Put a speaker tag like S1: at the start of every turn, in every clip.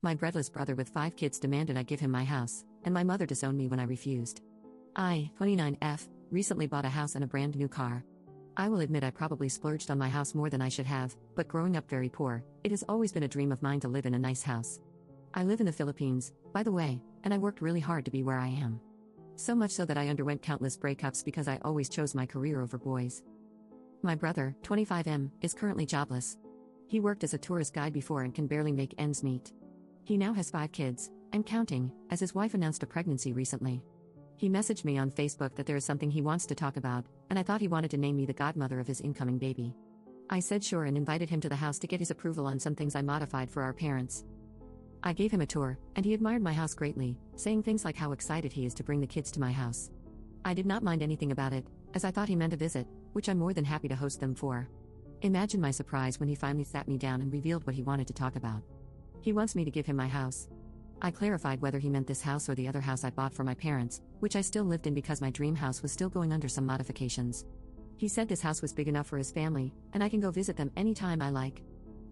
S1: My breadless brother with 5 kids demanded I give him my house, and my mother disowned me when I refused. I, 29F, recently bought a house and a brand new car. I will admit I probably splurged on my house more than I should have, but growing up very poor, it has always been a dream of mine to live in a nice house. I live in the Philippines, by the way, and I worked really hard to be where I am. So much so that I underwent countless breakups because I always chose my career over boys. My brother, 25M, is currently jobless. He worked as a tourist guide before and can barely make ends meet. He now has 5 kids, and counting, as his wife announced a pregnancy recently. He messaged me on Facebook that there is something he wants to talk about, and I thought he wanted to name me the godmother of his incoming baby. I said sure and invited him to the house to get his approval on some things I modified for our parents. I gave him a tour, and he admired my house greatly, saying things like how excited he is to bring the kids to my house. I did not mind anything about it, as I thought he meant a visit, which I'm more than happy to host them for. Imagine my surprise when he finally sat me down and revealed what he wanted to talk about. He wants me to give him my house. I clarified whether he meant this house or the other house I bought for my parents, which I still lived in because my dream house was still going under some modifications. He said this house was big enough for his family, and I can go visit them anytime I like.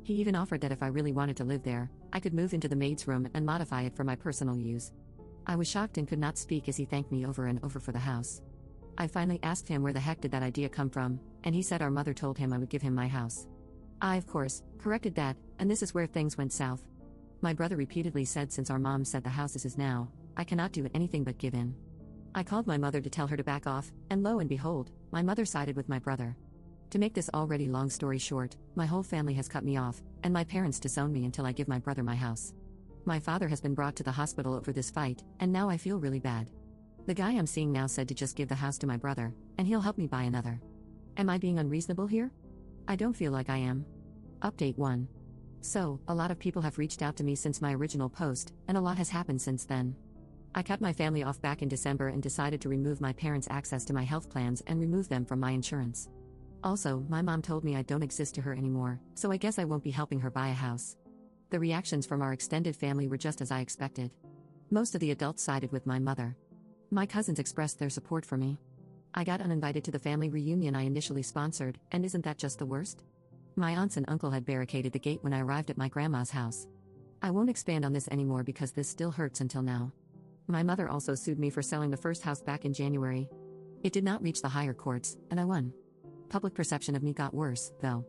S1: He even offered that if I really wanted to live there, I could move into the maid's room and modify it for my personal use. I was shocked and could not speak as he thanked me over and over for the house. I finally asked him where the heck did that idea come from, and he said our mother told him I would give him my house. I, of course, corrected that, and this is where things went south. My brother repeatedly said since our mom said the house is his now, I cannot do anything but give in. I called my mother to tell her to back off, and lo and behold, my mother sided with my brother. To make this already long story short, my whole family has cut me off, and my parents disown me until I give my brother my house. My father has been brought to the hospital over this fight, and now I feel really bad. The guy I'm seeing now said to just give the house to my brother, and he'll help me buy another. Am I being unreasonable here? I don't feel like I am. Update 1. So, a lot of people have reached out to me since my original post, and a lot has happened since then. I cut my family off back in December and decided to remove my parents' access to my health plans and remove them from my insurance. Also, my mom told me I don't exist to her anymore, so I guess I won't be helping her buy a house. The reactions from our extended family were just as I expected. Most of the adults sided with my mother. My cousins expressed their support for me. I got uninvited to the family reunion I initially sponsored, and isn't that just the worst? My aunts and uncle had barricaded the gate when I arrived at my grandma's house. I won't expand on this anymore because this still hurts until now. My mother also sued me for selling the first house back in January. It did not reach the higher courts, and I won. Public perception of me got worse, though.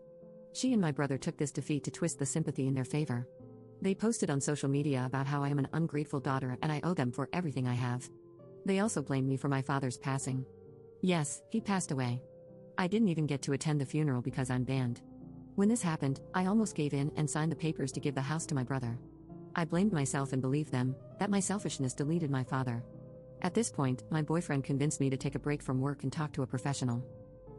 S1: She and my brother took this defeat to twist the sympathy in their favor. They posted on social media about how I am an ungrateful daughter and I owe them for everything I have. They also blamed me for my father's passing. Yes, he passed away. I didn't even get to attend the funeral because I'm banned. When this happened, I almost gave in and signed the papers to give the house to my brother. I blamed myself and believed them, that my selfishness deleted my father. At this point, my boyfriend convinced me to take a break from work and talk to a professional.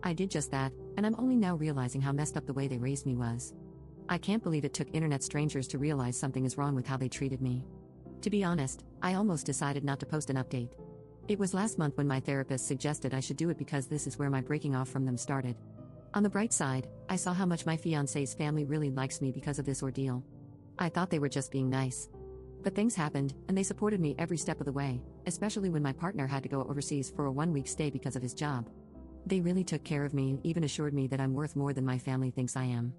S1: I did just that, and I'm only now realizing how messed up the way they raised me was. I can't believe it took internet strangers to realize something is wrong with how they treated me. To be honest, I almost decided not to post an update. It was last month when my therapist suggested I should do it because this is where my breaking off from them started. On the bright side, I saw how much my fiancé's family really likes me because of this ordeal. I thought they were just being nice. But things happened, and they supported me every step of the way, especially when my partner had to go overseas for a 1-week stay because of his job. They really took care of me and even assured me that I'm worth more than my family thinks I am.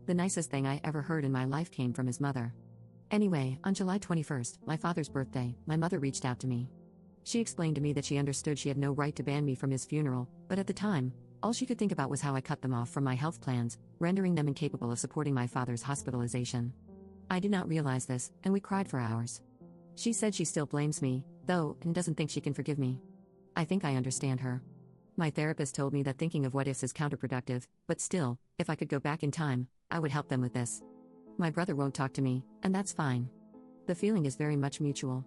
S1: The nicest thing I ever heard in my life came from his mother. Anyway, on July 21st, my father's birthday, my mother reached out to me. She explained to me that she understood she had no right to ban me from his funeral, but at the time, all she could think about was how I cut them off from my health plans, rendering them incapable of supporting my father's hospitalization. I did not realize this, and we cried for hours. She said she still blames me, though, and doesn't think she can forgive me. I think I understand her. My therapist told me that thinking of what ifs is counterproductive, but still, if I could go back in time, I would help them with this. My brother won't talk to me, and that's fine. The feeling is very much mutual.